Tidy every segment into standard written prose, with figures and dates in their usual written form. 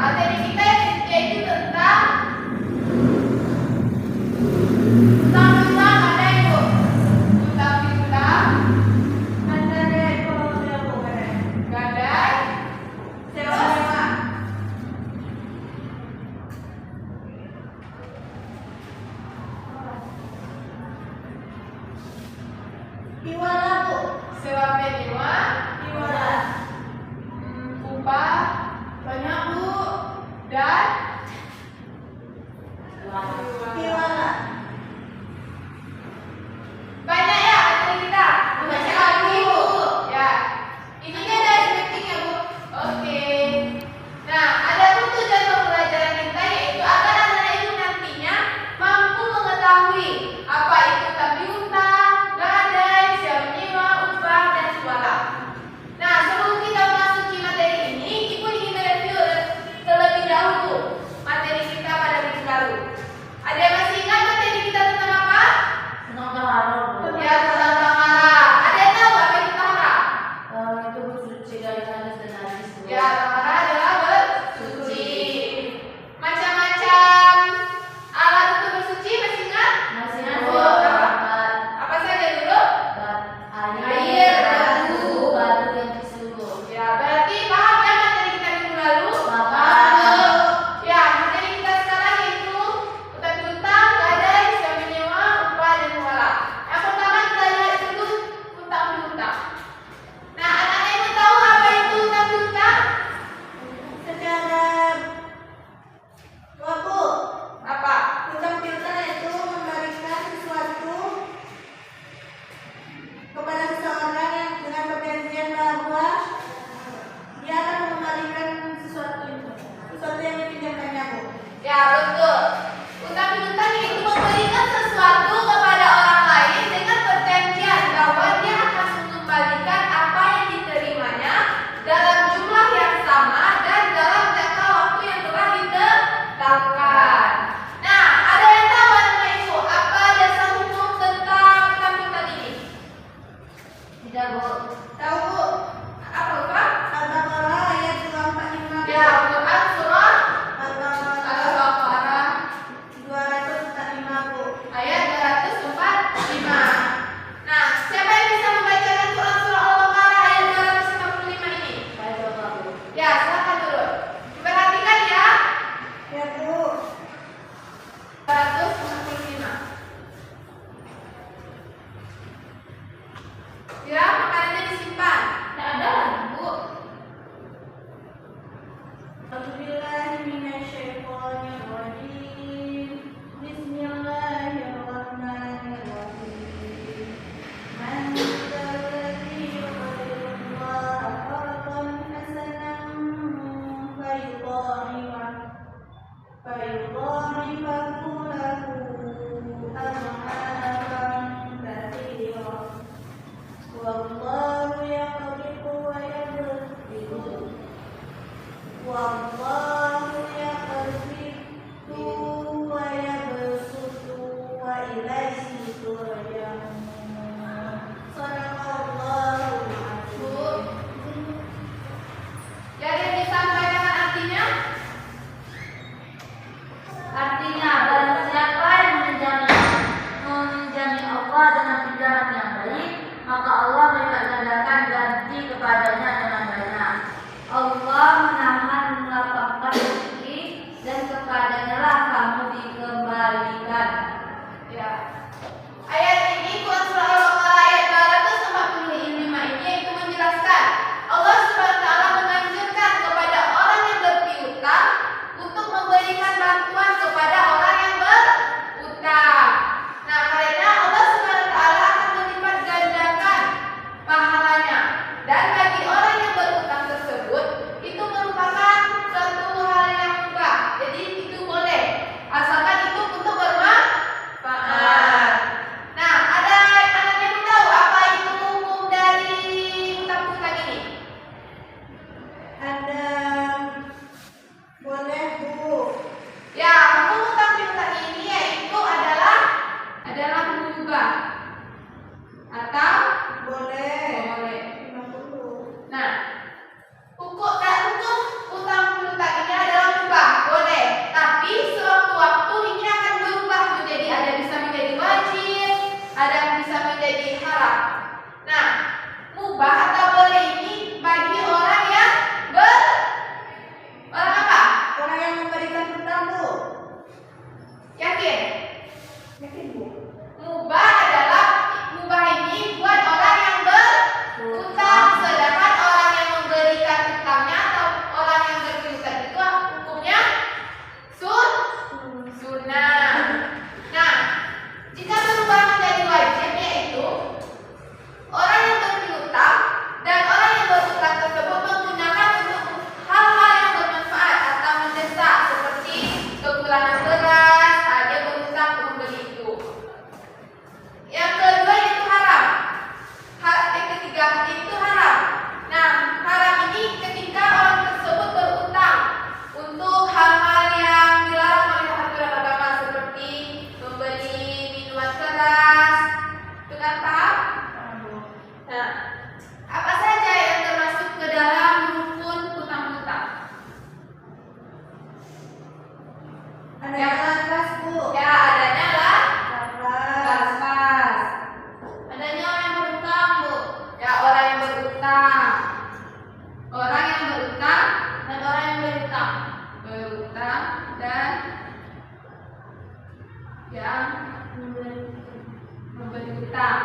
materi kita yaitu tentang ada Ibu. Gadai, sewa. Iwala, Bu. Sewa penyewa, Iwala. upah banyak Bu, dan Iwala. banyak ya materi kita. Banyak lagi Bu. Ya, ininya ada SPT ya Bu. Oke. Nah, ada untuk jadwal pelajaran kita yaitu agar anak-anak itu nantinya mampu mengetahui apa itu tagih utang, gadai, sewa menyewa, upah, dan suara. Nah, sebelum kita memasuki materi ini, Ibu ingin mereview terlebih dahulu materi kita pada minggu lalu. Ada yang masih ingat materi kita tentang apa? Tentang tahara, Bu. Ya, tentang tahara. Ada yang tahu apa itu tahara? Itu bersuci dari hadas dan najis, Bu. Ya, tahara adalah bersuci. Macam-macam alat untuk bersuci masih ingat? Masih Bu, ada apa saja dulu? air, batu yang disuguh. Ya, berarti paham ya materi kita minggu lalu? Paham. Ya, materi kita sekarang yaitu utang piutang, gadai, sewa menyewa, upah, dan muamalah. Yang pertama kita lihat dulu utang piutang. Nah, anak-anak ini tahu apa itu utang piutang? Secara Bu, Apa? utang piutang itu memberikan sesuatu kepada seseorang yang dengan perjanjian bahwa dia akan mengembalikan sesuatu yang dipinjamkannya, Bu. Ya, betul. Utang piutang itu memberikan sesuatu kepada orang lain dengan perjanjian bahwa dia akan mengembalikan apa yang diterimanya dalam jumlah yang sama dan dalam jangka waktu yang telah ditetapkan. Nah, ada yang tahu anak Ibu apa dasar hukum tentang utang piutang ini? Tidak, Bu. Tahu Bu? Apa Pak? Al-Baqarah ayat 245. Ya, Quran surah Al-Baqarah Al-Baqarah Adanya lantas, Bu. Ya, adanya lah. Lantas. Pas. Adanya orang yang berutang, Bu. Ya, orang yang berutang. Orang yang berutang dan orang yang berutang. Berutang dan yang memberi utang.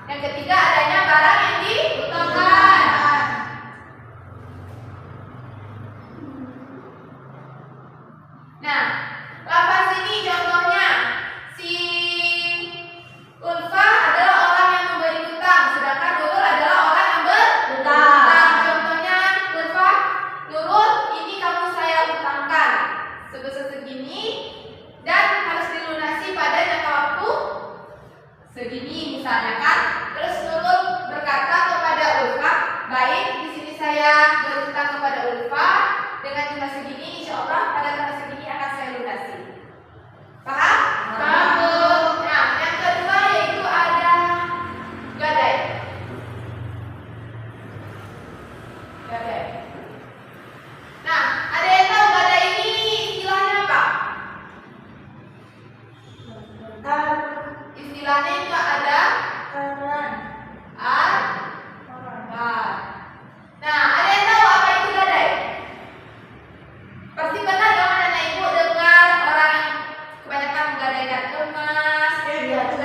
Yang ketiga adanya barang yang diutangkan. Nah, lafaz ini contohnya si Ulfa adalah orang yang memberi utang, sedangkan Nurul adalah orang yang berutang. Contohnya Ulfa, Nurul, ini kamu saya utangkan sebesar segini dan harus dilunasi pada jangka waktu segini misalnya kan. Terus Nurul berkata kepada Ulfa, baik, di sini saya berutang kepada Ulfa dengan jumlah segini, insya Allah pada tanggal segini akan saya lunasi. Paham? Paham, Bu. Nah, yang kedua yaitu ada gadai. Gadai. Nah, ada yang tahu gadai ini istilahnya apa? Istilahnya itu ada Nah, ada yang tahu apa itu gadai? Pasti pernah dong anak ibu dengar orang yang kebanyakan menggadaikan emas, nggak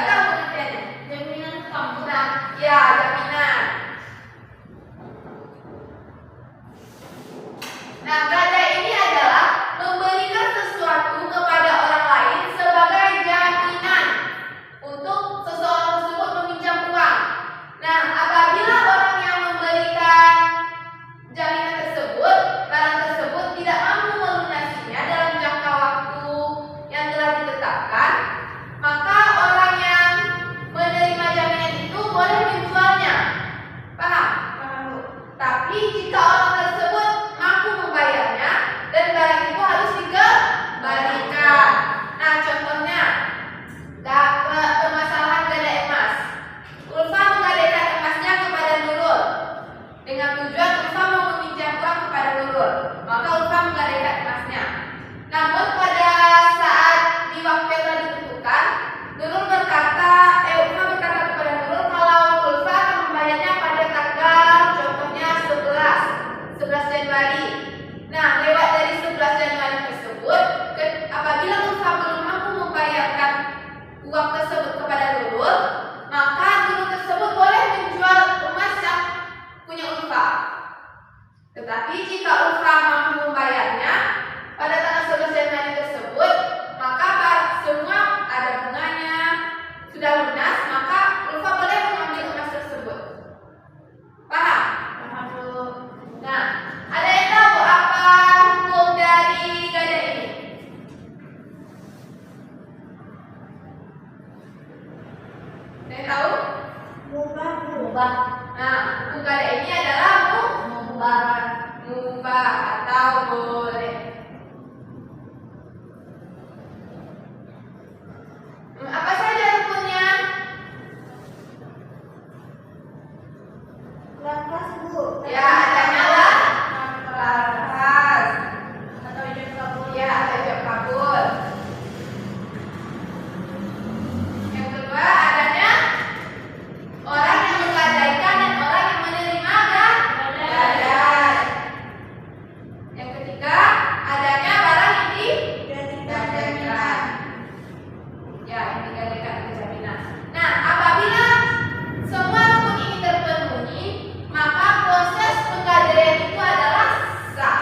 tahu pengertiannya. Jaminan utang. Ya, jaminan. Nah, gadai ini adalah memberikan sesuatu kepada orang lain sebagai jaminan untuk seseorang tersebut meminjam uang. Nah, apabila orang yang memberikan jaminan tersebut, barang tersebut tidak mampu melunasinya dalam jangka waktu yang telah ditetapkan, maka orang yang menerima jaminan itu boleh menjualnya. Paham? Bu. Tapi jika orang tersebut mampu membayarnya dan barang itu harus dikembalikan. Nah, contohnya permasalahan gadai emas. Ulfa menggadaikan emasnya kepada Nurul dengan tujuan Ulfa mau meminjam uang kepada Nurul. Maka Ulfa menggadaikan emasnya. Namun pada saat di waktu yang telah ditentukan, Ulfa berkata kepada Nurul kalau Ulfa akan membayarnya pada tanggal contohnya 11 Januari. Nah, lewat dari 11 Januari tersebut, apabila Ulfa belum mampu membayarkan uang tersebut kepada Nurul, maka Nurul tersebut boleh menjual emas yang punya Ulfa. Tetapi jika Ulfa mampu membayarnya pada tanggal 11 Januari tersebut, maka semua ada bunganya, sudah lunas, maka Ulfa boleh mengambil emas tersebut. Paham? Paham, Bu. Nah, ada yang tahu apa hukum dari gadai ini? Ada yang tahu? Mubah. Nah, hukum gadai ini adalah mubah atau boleh. Apa saja hukumnya? Lantas, Bu. Ya, adanya lah. Lantas. Atau ijab kabul. Ya, atau ijab kabul. Yang kedua adanya orang yang menggadaikan dan orang yang menerima gadai. Yang ketiga adanya barang yang digadaikan. Ya, yang digadaikan itu jaminan. Nah, apabila semua rukun ini terpenuhi, maka proses penggadaian itu adalah sah.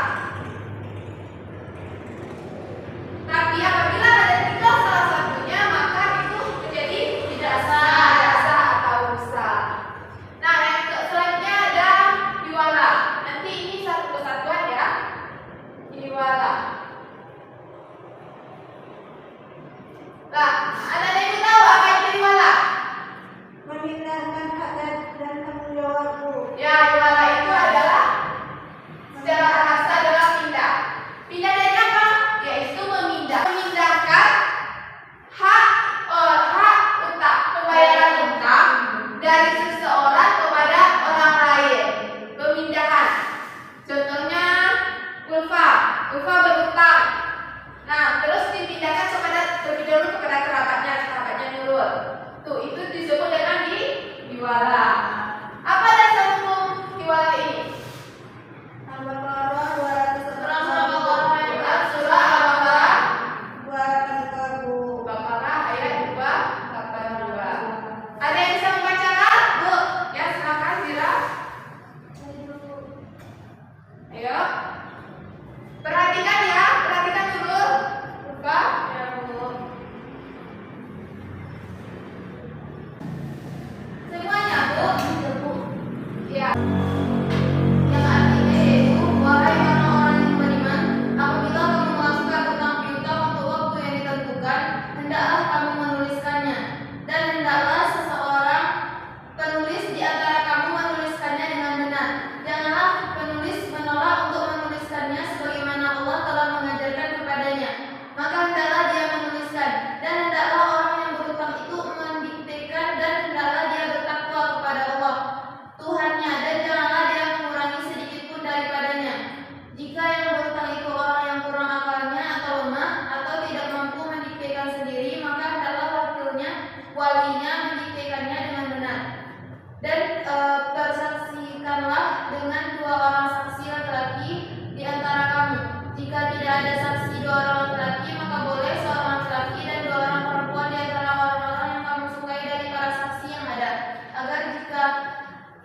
Tapi apabila ada tinggal salah satunya, maka itu menjadi tidak sah atau rusak. Nah, yang selanjutnya ada hiwala. Nanti ini satu kesatuan ya. Hiwala. lupa berutang. Nah, terus dipindahkan terlebih dahulu kepada kerabatnya nurul. Tuh, itu disebut dengan diwala. Apa dasar hukum diwala ini? Al-Baqarah Surah 200. Al-Baqarah 282. Baqarah ayat 282. Ada yang bisa membacakan? Bu, ya silakan Zira. Ayo. Perhatikan ya, perhatikan dulu. Buka. Ya, Bu. Semuanya, Bu. Ya. Yang artinya yaitu, wahai orang-orang yang beriman, apabila kamu melakukan hutang piutang untuk waktu yang ditentukan, hendaklah kamu menuliskannya, dan hendaklah seseorang penulis di antara kamu menuliskannya dengan benar. Janganlah penulis menolak untuk menuliskannya sebagaimana Allah telah mengajarkan kepadanya. Maka hendaklah dia menuliskan, dan hendaklah orang yang berhutang itu mendiktekan, dan hendaklah dia bertakwa kepada Allah Tuhannya, dan janganlah dia mengurangi sedikit pun daripadanya. Jika yang berhutang itu orang yang kurang akalnya atau lemah atau tidak mampu mendiktekan sendiri, maka hendaklah wakilnya, walinya mendiktekannya dengan benar. Dan tersaksikanlah dengan 2 orang saksi laki-laki di antara kamu. Jika tidak ada saksi 2 orang laki-laki, maka boleh seorang laki-laki dan 2 orang perempuan di antara orang-orang yang kamu sukai dari para saksi yang ada, agar jika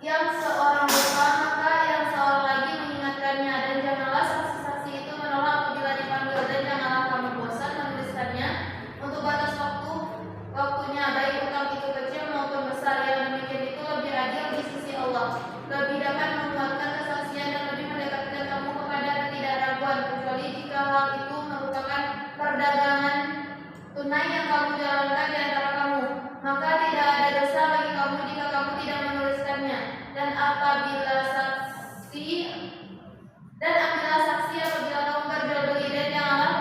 yang seorang lupa, maka yang seorang lagi mengingatkannya. Dan janganlah saksi-saksi itu menolak apabila dipanggil, dan janganlah kamu bosan menuliskannya untuk batas waktunya, baik hutang itu kecil maupun besar. Yang demikian itu lebih adil di sisi Allah, lebih dapat menguatkan kesaksian dan lebih mendekatkan kamu kepada ketidakraguan, kecuali jika hal itu merupakan perdagangan tunai yang kamu jalankan di antara kamu, maka tidak ada dosa bagi kamu jika kamu tidak menuliskannya. Dan ambillah saksi apabila kamu berjual beli, dan janganlah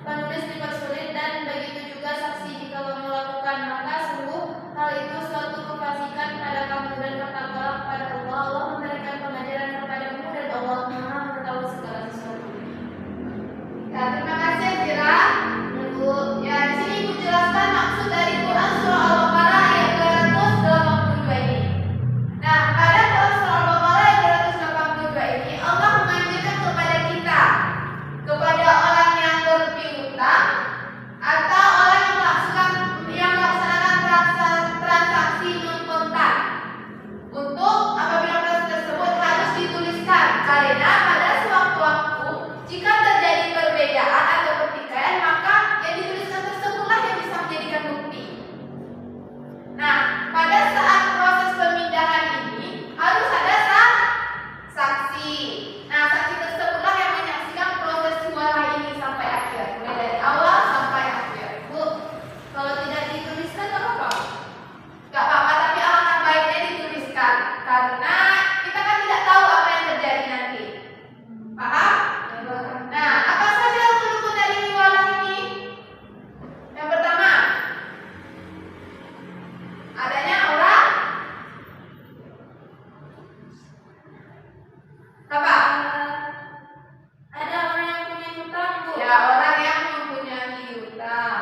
penulis dipersulit, dan begitu juga saksi jika kamu lakukan, maka sungguh hal itu suatu kefasikan pada kamu. Dan bertakwalah kepada Allah. Allah memberikan pengajaran kepadamu, dan Allah Maha mengetahui segala sesuatu. Ya, terima kasih Zira. Bu, ya di sini Ibu jelaskan maksud dari Quran surah Al-Baqarah ayat 282 ini. Nah, pada surah Al-Baqarah ayat 282 ini Allah mengajarkan kepada kita, kepada orang yang berpiutang atau orang yang melaksanakan transaksi non kontan, untuk apabila proses tersebut harus dituliskan, karena pada sewaktu-waktu jika terjadi perbedaan atau pertikaian, maka yang dituliskan tersebutlah yang bisa menjadikan bukti. Nah, pada saat proses pemindahan ini harus ada saksi. Nah, saksi tersebutlah yang menyaksikan proses jualan ini sampai akhir, mulai dari awal sampai akhir. Bu, kalau tidak dituliskan nggak apa-apa? Nggak apa-apa, tapi alangkah baiknya dituliskan, karena kita kan tidak tahu apa yang terjadi nanti. Paham? Nah, apa saja rukun dari wiwalah ini? Yang pertama, adanya orang apa? Ada orang yang punya hutang, Bu. Ya, orang yang mempunyai hutang.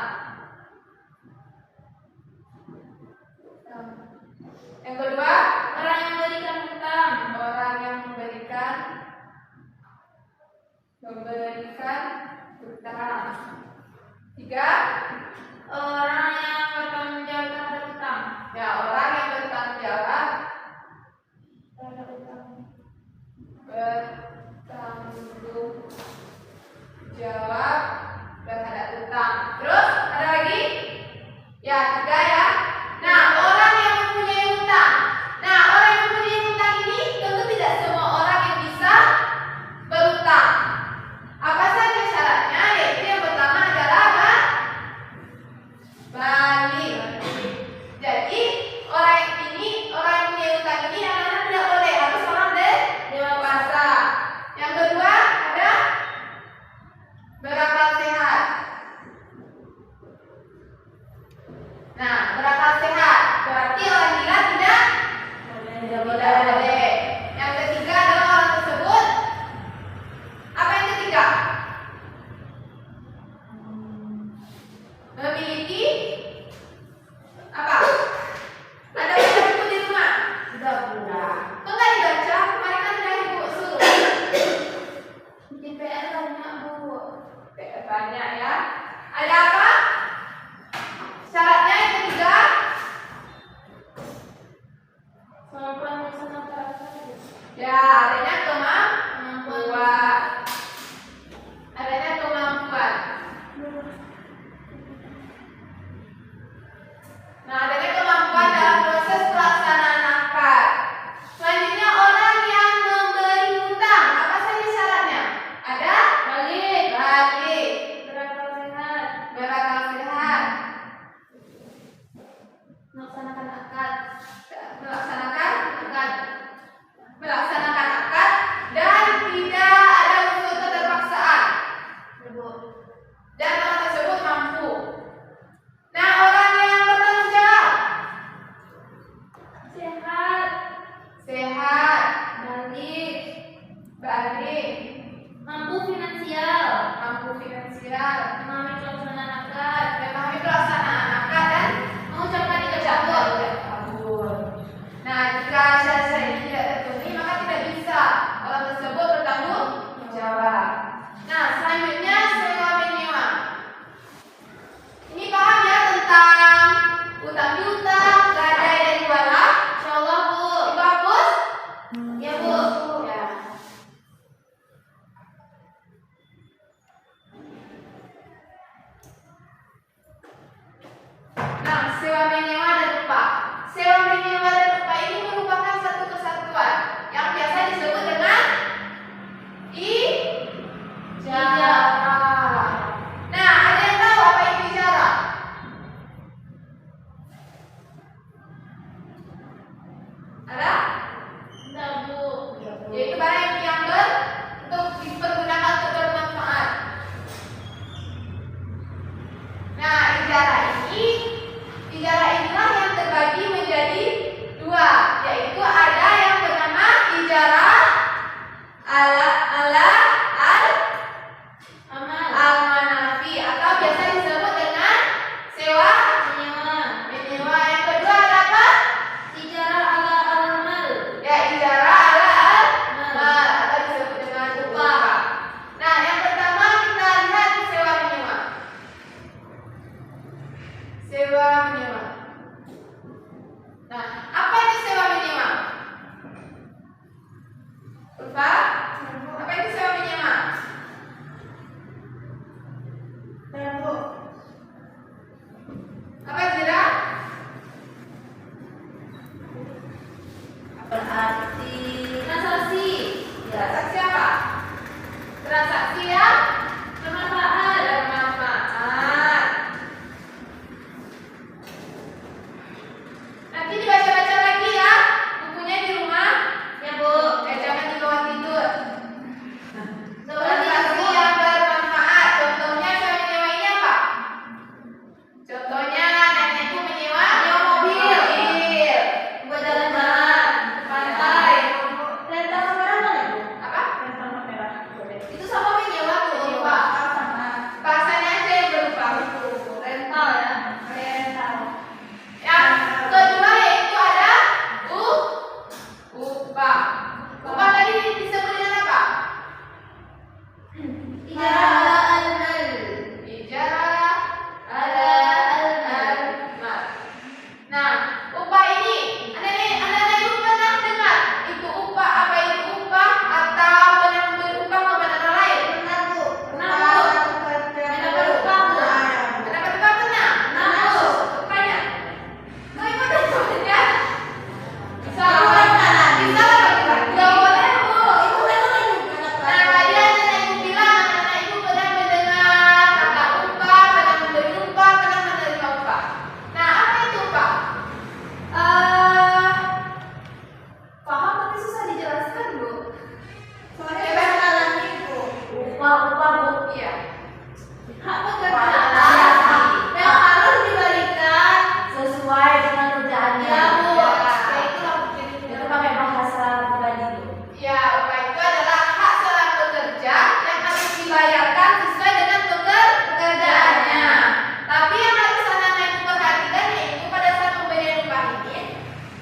Yang kedua, Orang yang memberikan hutang. orang yang memberikan hutang. 3, Orang yang bertanggung jawab terhadap hutang. ya orang yang bertanggung jawab Terhadap hutang. terhadap hutang. Terus ada lagi? Ya, 3 ya. Nah, orang yang mempunyai hutang. Nah, orang yang mempunyai hutang ini tentu tidak semua orang yang bisa berhutang. Apa saja syaratnya? Yaitu yang pertama adalah balik. Jadi Ada apa? Syaratnya yang ketiga. Kemampuan bersama karakter. Ya, adanya kemampuan. Adanya kemampuan. Nah, adanya kemampuan dalam proses pelaksanaan akad. Selanjutnya orang yang memberi hutang. Apa saja syaratnya? Ada? Balik. Berakal sehat. Berakal sehat. Melaksanakan akad. Melaksanakan akad dan tidak ada unsur keterpaksaan. Dan orang tersebut mampu. Nah, orang yang bertanggung jawab. Sehat. Balik. Mampu finansial. Memahami pelaksanaan akad. Memahami pelaksanaan akad dan mengucapkan ijazah kabul. Nah, jika syarat-syarat ini tidak terpenuhi, maka tidak bisa orang tersebut bertanggung jawab. Nah, selanjutnya sewa menyewa. Ini paham ya tentang utang piutang, gadai dan jualan? Insyaallah, Bu. Ibu hapus? Ya, Bu. Ya. Nah, sewa menyewa dan upah. Sewa menyewa dan upah ini merupakan satu kesatuan yang biasa disebut dengan ijarah. Nah, ada yang tahu apa itu ijarah? Ada? Enggak, Bu. Yaitu barang yang untuk dipergunakan untuk bermanfaat. Nah, ijarah inilah yang terbagi menjadi dua, yaitu ada yang bernama ijarah al-manafi atau biasa disebut dengan sewa menyewa. Yang kedua ada apa? Ijarah ala al-mal. Ya, ijarah al-mal atau disebut dengan upah. Nah, yang pertama kita lihat sewa menyewa. Sewa menyewa. Nah, apa itu sewa menyewa? Ulfa? Apa itu sewa menyewa? Apa Zira? Berarti transaksi. Transaksi apa? Transaksi yang bermanfaat. Nanti dibaca-baca lagi ya bukunya di rumah. Ya, Bu. Jangan di bawah tidur. Seperti Transaksi itu. yang bermanfaat. Contohnya sewa menyewa ini apa? Contohnya nenekku menyewa mobil. Buat jalan-jalan ke pantai. Rental kamera mana, Bu? Apa? Rental kamera. Itu sama menyewa tuh, lupa. Bahasanya aja yang berubah. Rental ya. Rental. Yang kedua yaitu ada upah. Upah tadi disebut dengan apa? Ijarah ala al-mal. Ijarah ala al-mal. Nah, upah ini anak-anak ibu pernah dengar itu upah, apa itu upah, atau pernah memberi upah kepada orang lain? Pernah, Bu. Mendapat upah, Bu. Mendapat upah pernah? Pernah, Bu. Upahnya? Kau ikut aja. Bisa. Bisa lah bagi-bagi. Gak boleh, Bu. Nah, tadi anak ibu bilang anak ibu pernah mendengar kata upah, pernah memberi upah, pernah menerima upah. Nah, apa itu upah? Paham tapi susah dijelaskan, Bu. Upah, Bu. Iya. Hak pekerjaan yang harus diberikan sesuai dengan kerjaannya. Iya, Bu. Ya. Ya, itulah bukti. Itu pakai bahasa pribadi, Bu. Ya, upah itu adalah hak seorang pekerja yang harus dibayarkan sesuai dengan pekerjaannya. Tapi yang harus anak-anak ibu perhatikan yaitu pada saat pemberian upah ini,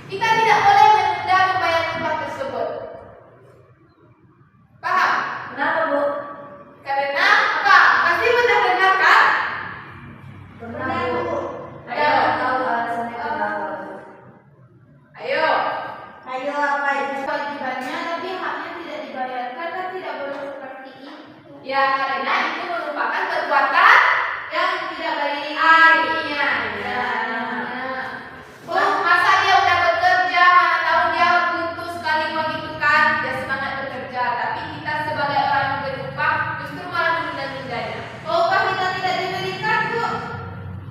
kita tidak boleh menunda pembayaran upah tersebut. Paham? Kenapa, Bu? Karena apa? Pasti pernah dengar kan? merupakan perbuatan yang tidak baik. artinya. Masa dia udah bekerja, mana tahu dia butuh sekali uang itu kan, dia semangat bekerja. Tapi kita sebagai orang yang berupah justru malah menunda-nundanya. Oh, upah kita tidak diberikan, Bu.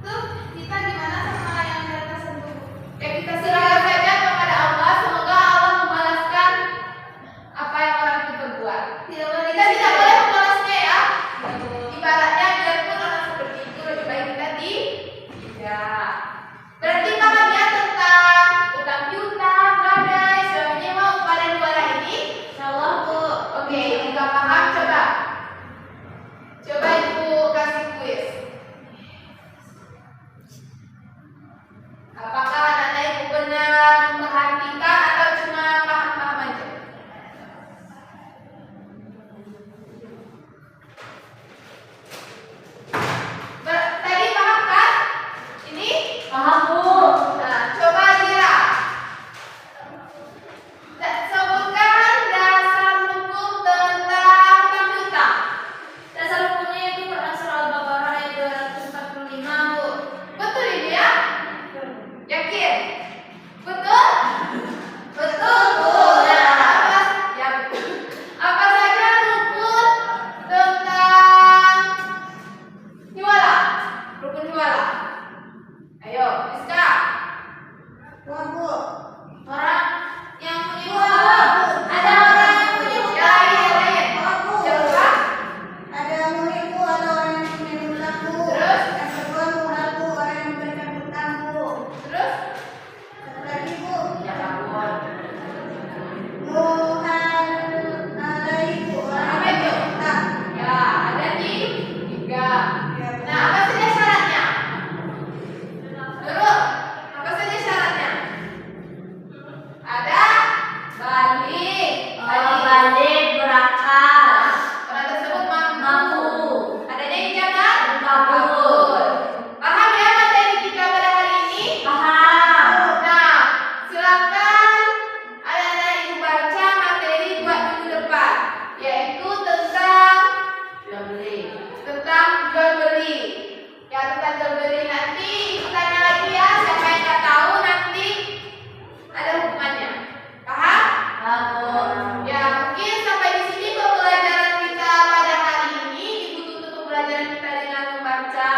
Tuh, kita gimana sama yang tidak tersentuh? Ya kita serahkan saja kepada Allah, semoga Allah membalaskan apa yang orang itu berbuat. Kita tidak boleh membalasnya ya. Ibaratnya biarpun orang seperti itu lebih baik kita tidak. Berarti pahamnya tentang utang piutang, gadai, sewa menyewa, upah dan jualan ini. Insyaallah, Bu. Oke, jika paham coba Ibu kasih kuis. Apakah anak-anak Ibu benar memperhatikan atau cuma paham-paham aja? Tadi paham kan? Ini? Paham, Bu. Nah, coba Dira. Sebutkan dasar hukum tentang utang piutang. Dasar hukumnya itu Quran surah Al-Baqarah ayat 245, Bu. Betul ini ya? Yakin? Betul? Betul, Bu. Nah, ya betul. Apa saja rukun tentang hiwala? Rukun hiwala. Ayo, Iska. Wah, Bu. Orang Yang punya hutang, Bu. Ada orang yang punya yang hutang. lain. Wah, Bu. Coba. Ada muhib, Bu. Ada orang yang punya hutang, Bu. Terus? Yang kedua, muhal, Bu. Orang yang memberikan hutang, Bu. Terus? Satu lagi, Bu. Ya ampun. Muhal alai, Bu. Orang Apa yang itu? punya hutang. Ya, ada di 3. Ya, Bu. Nah, apa saja syaratnya? Nurul, apa saja syaratnya? Ada balik. Balik berakal. Orang tersebut mampu. Mampu. Adanya hijaban? Kabul. Paham ya materi kita pada hari ini? Paham. Nah, silakan anak-anak Ibu baca materi buat minggu depan, yaitu tentang Jual beli. jual beli. Ya, tentang jual beli nanti Ibu tanya lagi ya, siapa yang nggak tahu nanti ada hukumannya. Paham? Kabul. Ya, mungkin sampai di sini pembelajaran kita pada hari ini. Ibu tutup pembelajaran kita dengan membaca